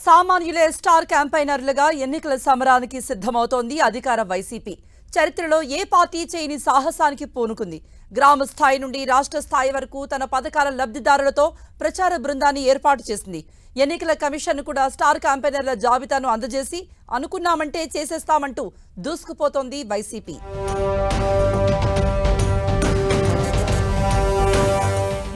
సామాన్యులే star క్యాంపెయినర్లుగా ఎన్నికల సమరానికి సిద్ధమవుతోంది అధికార వైసీపీ. చరిత్రలో ఏ పార్టీ చేయని సాహసానికి పూనుకుంది. గ్రామ స్థాయి నుండి రాష్ట్ర స్థాయి వరకు తన పథకాల లబ్ధిదారులతో ప్రచార బృందాన్ని ఏర్పాటు చేసింది. ఎన్నికల కమిషన్ కూడా స్టార్ క్యాంపెయినర్ల జాబితాను అందజేసి అనుకున్నామంటే చేసేస్తామంటూ దూసుకుపోతోంది వైసీపీ.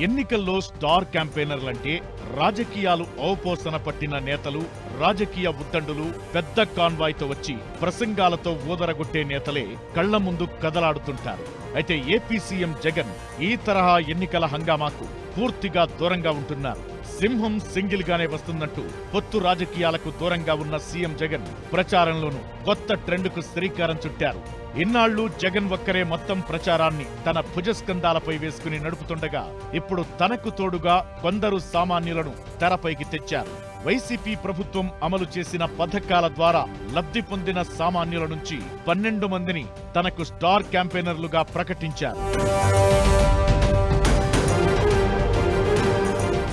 ఎన్నికల్లో స్టార్ క్యాంపెయినర్లంటే రాజకీయాలు ఔపోసన పట్టిన నేతలు, రాజకీయ ఉద్దండులు పెద్ద కాన్వాయ్తో వచ్చి ప్రసంగాలతో ఊదరగొట్టే నేతలే కళ్ల ముందు కదలాడుతుంటారు. అయితే ఏపీ సీఎం జగన్ ఈ తరహా ఎన్నికల హంగామాకు పూర్తిగా దూరంగా ఉంటున్నారు. సింహం సింగిల్ గానే వస్తుందంటూ పొత్తు రాజకీయాలకు దూరంగా ఉన్న సీఎం జగన్ ప్రచారంలోనూ కొత్త ట్రెండ్కు శ్రీకారం చుట్టారు. ఇన్నాళ్లు జగన్ ఒక్కరే మొత్తం ప్రచారాన్ని తన భుజస్కంధాలపై వేసుకుని నడుపుతుండగా ఇప్పుడు తనకు తోడుగా కొందరు సామాన్యులను తెరపైకి తెచ్చారు. వైసీపీ ప్రభుత్వం అమలు చేసిన పథకాల ద్వారా లబ్ధి పొందిన సామాన్యుల నుంచి 12 మందిని తనకు స్టార్ క్యాంపెయినర్లుగా ప్రకటించారు.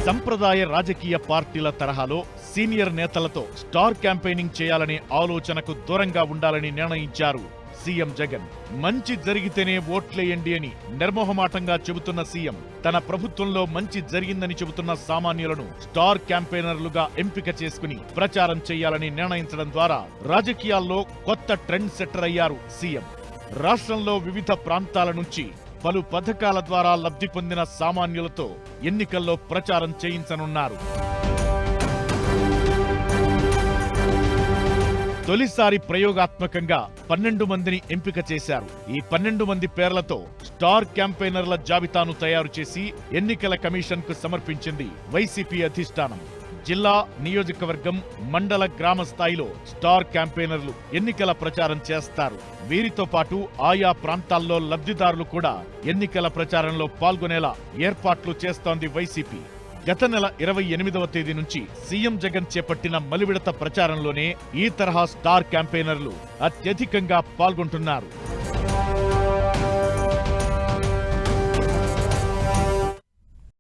సంప్రదాయ రాజకీయ పార్టీల తరహాలో సీనియర్ నేతలతో స్టార్ క్యాంపెయినింగ్ చేయాలనే ఆలోచనకు దూరంగా ఉండాలని నిర్ణయించారు సీఎం జగన్. మంచి జరిగితేనే ఓట్లేయండి అని నిర్మోహమాటంగా చెబుతున్న సీఎం తన ప్రభుత్వంలో మంచి జరిగిందని చెబుతున్న సామాన్యులను స్టార్ క్యాంపెయినర్లుగా ఎంపిక చేసుకుని ప్రచారం చేయాలని నిర్ణయించడం ద్వారా రాజకీయాల్లో కొత్త ట్రెండ్ సెట్టర్ అయ్యారు సీఎం. రాష్ట్రంలో వివిధ ప్రాంతాల నుంచి పలు పథకాల ద్వారా లబ్ధి పొందిన సామాన్యులతో ఎన్నికల్లో ప్రచారం చేయించనున్నారు. తొలిసారి ప్రయోగాత్మకంగా 12 మందిని ఎంపిక చేశారు. ఈ 12 మంది పేర్లతో స్టార్ క్యాంపెయినర్ల జాబితాను తయారు చేసి ఎన్నికల కమిషన్ కు సమర్పించింది వైసీపీ అధిష్టానం. జిల్లా, నియోజకవర్గం, మండల, గ్రామ స్థాయిలో స్టార్ క్యాంపెయినర్లు ఎన్నికల ప్రచారం చేస్తారు. వీరితో పాటు ఆయా ప్రాంతాల్లో లబ్ధిదారులు కూడా ఎన్నికల ప్రచారంలో పాల్గొనేలా ఏర్పాట్లు చేస్తోంది వైసీపీ. గత నెల 28వ తేదీ నుంచి సీఎం జగన్ చేపట్టిన మలివిడత ప్రచారంలోనే ఈ తరహా స్టార్ క్యాంపెయినర్లు అత్యధికంగా పాల్గొంటున్నారు.